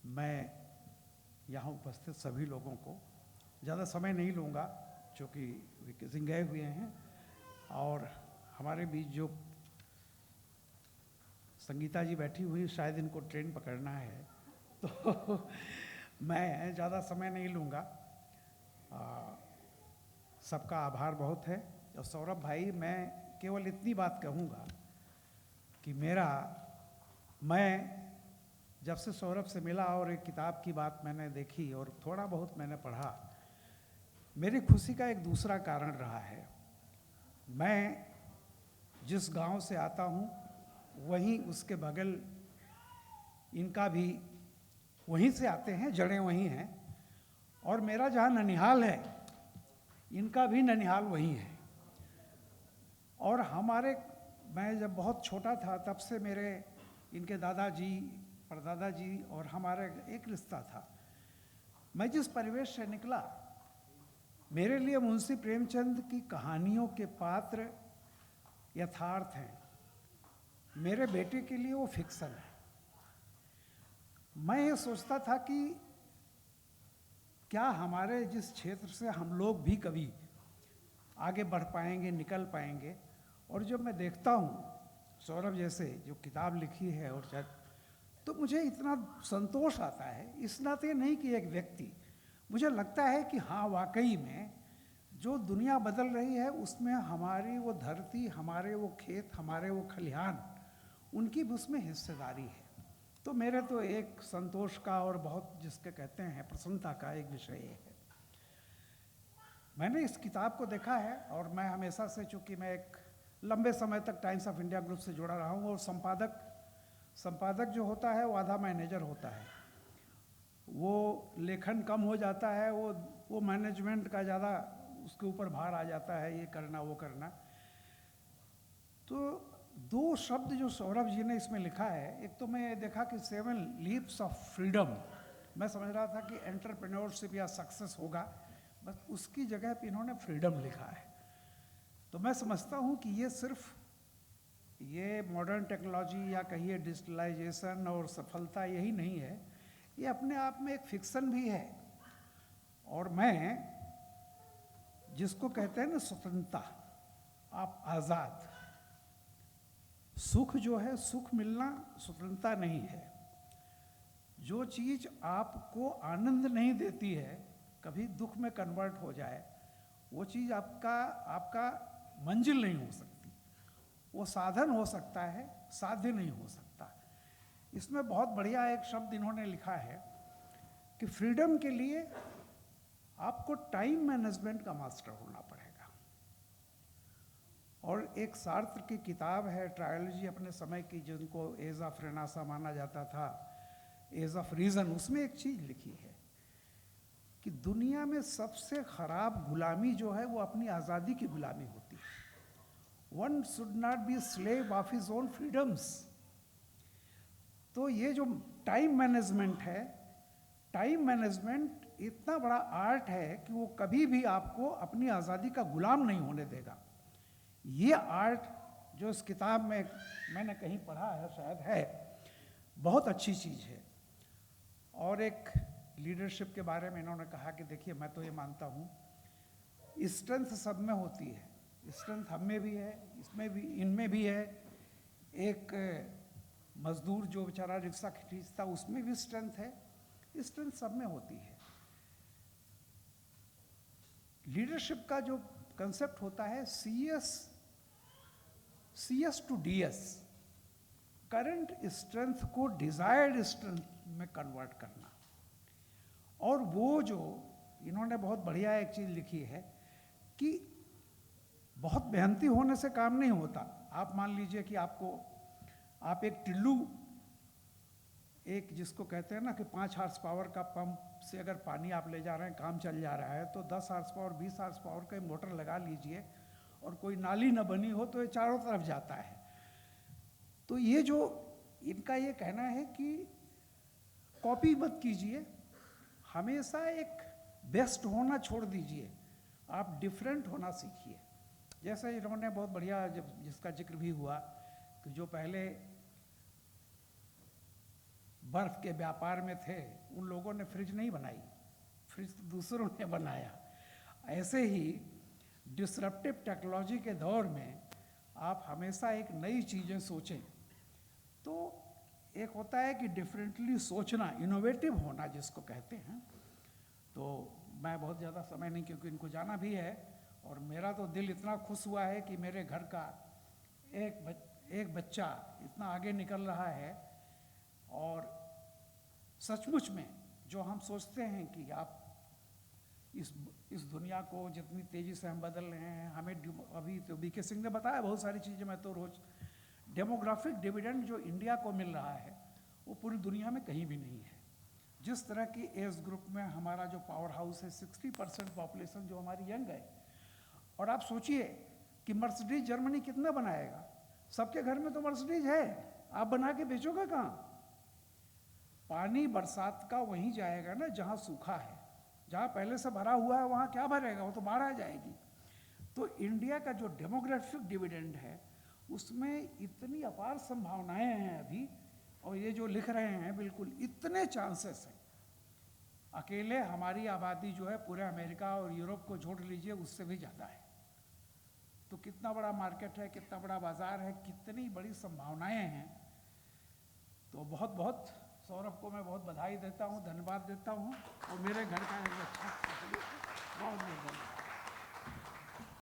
मैं यहाँ उपस्थित सभी लोगों को ज़्यादा समय नहीं लूँगा, चूँकि वीके सिंह गए हुए हैं और हमारे बीच जो संगीता जी बैठी हुई, शायद इनको ट्रेन पकड़ना है, तो मैं ज़्यादा समय नहीं लूँगा। सबका आभार बहुत है। और सौरभ भाई, मैं केवल इतनी बात कहूँगा कि मैं जब से सौरभ से मिला और एक किताब की बात मैंने देखी और थोड़ा बहुत मैंने पढ़ा, मेरी खुशी का एक दूसरा कारण रहा है। मैं जिस गांव से आता हूँ वहीं उसके बगल इनका भी वहीं से आते हैं, जड़ें वहीं हैं, और मेरा जहाँ ननिहाल है इनका भी ननिहाल वहीं है। और मैं जब बहुत छोटा था तब से मेरे इनके दादाजी, परदादा जी और हमारा एक रिश्ता था। मैं जिस परिवेश से निकला, मेरे लिए मुंशी प्रेमचंद की कहानियों के पात्र यथार्थ हैं, मेरे बेटे के लिए वो फिक्शन है। मैं ये सोचता था कि क्या हमारे जिस क्षेत्र से हम लोग भी कभी आगे बढ़ पाएंगे, निकल पाएंगे। और जब मैं देखता हूँ सौरभ जैसे जो किताब लिखी है और तो मुझे इतना संतोष आता है। इस नाते नहीं कि एक व्यक्ति, मुझे लगता है कि हाँ, वाकई में जो दुनिया बदल रही है उसमें हमारी वो धरती, हमारे वो खेत, हमारे वो खलिहान, उनकी भी उसमें हिस्सेदारी है। तो मेरे तो एक संतोष का और बहुत जिसके कहते हैं प्रसन्नता का एक विषय है। मैंने इस किताब को देखा है और मैं हमेशा से, चूँकि मैं एक लंबे समय तक टाइम्स ऑफ इंडिया ग्रुप से जुड़ा रहा हूँ और संपादक जो होता है वो आधा मैनेजर होता है। वो लेखन कम हो जाता है, वो मैनेजमेंट का ज़्यादा उसके ऊपर भार आ जाता है, ये करना वो करना। तो दो शब्द जो सौरभ जी ने इसमें लिखा है, एक तो मैं देखा कि 7 लीप्स ऑफ फ्रीडम। मैं समझ रहा था कि एंटरप्रेन्योरशिप या सक्सेस होगा, बस उसकी जगह पे इन्होंने फ्रीडम लिखा है। तो मैं समझता हूँ कि ये सिर्फ ये मॉडर्न टेक्नोलॉजी या कहिए डिजिटलाइजेशन और सफलता यही नहीं है, ये अपने आप में एक फिक्सन भी है। और मैं जिसको कहते हैं ना स्वतंत्रता, आप आज़ाद, सुख जो है, सुख मिलना स्वतंत्रता नहीं है। जो चीज़ आपको आनंद नहीं देती है, कभी दुख में कन्वर्ट हो जाए, वो चीज़ आपका मंजिल नहीं हो सकती। वो साधन हो सकता है, साध्य नहीं हो सकता। इसमें बहुत बढ़िया एक शब्द इन्होंने लिखा है कि फ्रीडम के लिए आपको टाइम मैनेजमेंट का मास्टर होना पड़ेगा। और एक सार्त्र की किताब है ट्रायोलॉजी अपने समय की, जिनको एज ऑफ रेनासा माना जाता था, एज ऑफ रीजन, उसमें एक चीज़ लिखी है कि दुनिया में सबसे खराब गुलामी जो है वो अपनी आज़ादी की गुलामी होती है। One should not be slave of his own freedoms. तो ये जो टाइम मैनेजमेंट है, टाइम मैनेजमेंट इतना बड़ा आर्ट है कि वो कभी भी आपको अपनी आज़ादी का गुलाम नहीं होने देगा। ये आर्ट जो इस किताब में मैंने कहीं पढ़ा है, शायद है, बहुत अच्छी चीज़ है। और एक लीडरशिप के बारे में इन्होंने कहा कि देखिए, मैं तो ये मानता हूँ स्ट्रेंथ सब में होती है, स्ट्रेंथ हम में भी है, इसमें भी, इनमें भी है। एक मजदूर जो बेचारा रिक्शा खींचता, उसमें भी स्ट्रेंथ है, स्ट्रेंथ सब में होती है। लीडरशिप का जो कंसेप्ट होता है CS to DS, current strength को डिजायर्ड स्ट्रेंथ में कन्वर्ट करना। और वो जो इन्होंने बहुत बढ़िया एक चीज़ लिखी है कि बहुत मेहनती होने से काम नहीं होता। आप मान लीजिए कि आप एक टिल्लू, एक जिसको कहते हैं ना कि 5 हार्स पावर का पंप से अगर पानी आप ले जा रहे हैं, काम चल जा रहा है, तो 10 हार्स पावर 20 हार्स पावर का मोटर लगा लीजिए और कोई नाली न बनी हो तो ये चारों तरफ जाता है। तो ये जो इनका ये कहना है कि कॉपी मत कीजिए, हमेशा एक बेस्ट होना छोड़ दीजिए, आप डिफरेंट होना सीखिए। जैसे इन्होंने बहुत बढ़िया, जब जिसका जिक्र भी हुआ कि जो पहले बर्फ़ के व्यापार में थे, उन लोगों ने फ्रिज नहीं बनाई, फ्रिज तो दूसरों ने बनाया। ऐसे ही डिसरप्टिव टेक्नोलॉजी के दौर में आप हमेशा एक नई चीज़ें सोचें। तो एक होता है कि डिफरेंटली सोचना, इनोवेटिव होना जिसको कहते हैं। तो मैं बहुत ज़्यादा समय नहीं, क्योंकि इनको जाना भी है, और मेरा तो दिल इतना खुश हुआ है कि मेरे घर का एक बच्चा इतना आगे निकल रहा है। और सचमुच में जो हम सोचते हैं कि आप इस दुनिया को जितनी तेज़ी से हम बदल रहे हैं, हमें अभी तो बीके सिंह ने बताया बहुत सारी चीज़ें, मैं तो रोज़ डेमोग्राफिक डिविडेंड जो इंडिया को मिल रहा है वो पूरी दुनिया में कहीं भी नहीं है। जिस तरह की एज ग्रुप में हमारा जो पावर हाउस है, 60% पॉपुलेशन जो हमारी यंग है। और आप सोचिए कि मर्सिडीज जर्मनी कितना बनाएगा, सबके घर में तो मर्सिडीज है, आप बना के बेचोगे कहाँ? पानी बरसात का वहीं जाएगा ना जहाँ सूखा है, जहाँ पहले से भरा हुआ है वहाँ क्या भरेगा, वो तो बाढ़ आ जाएगी। तो इंडिया का जो डेमोग्राफिक डिविडेंड है उसमें इतनी अपार संभावनाएं हैं अभी, और ये जो लिख रहे हैं बिल्कुल इतने चांसेस हैं। अकेले हमारी आबादी जो है पूरे अमेरिका और यूरोप को जोड़ लीजिए, उससे भी ज़्यादा है। तो कितना बड़ा मार्केट है, कितना बड़ा बाजार है, कितनी बड़ी संभावनाएं हैं। तो बहुत बहुत सौरभ को मैं बहुत बधाई देता हूँ, धन्यवाद देता हूँ, और मेरे घर का एक अच्छा बहुत बहुत धन्यवाद।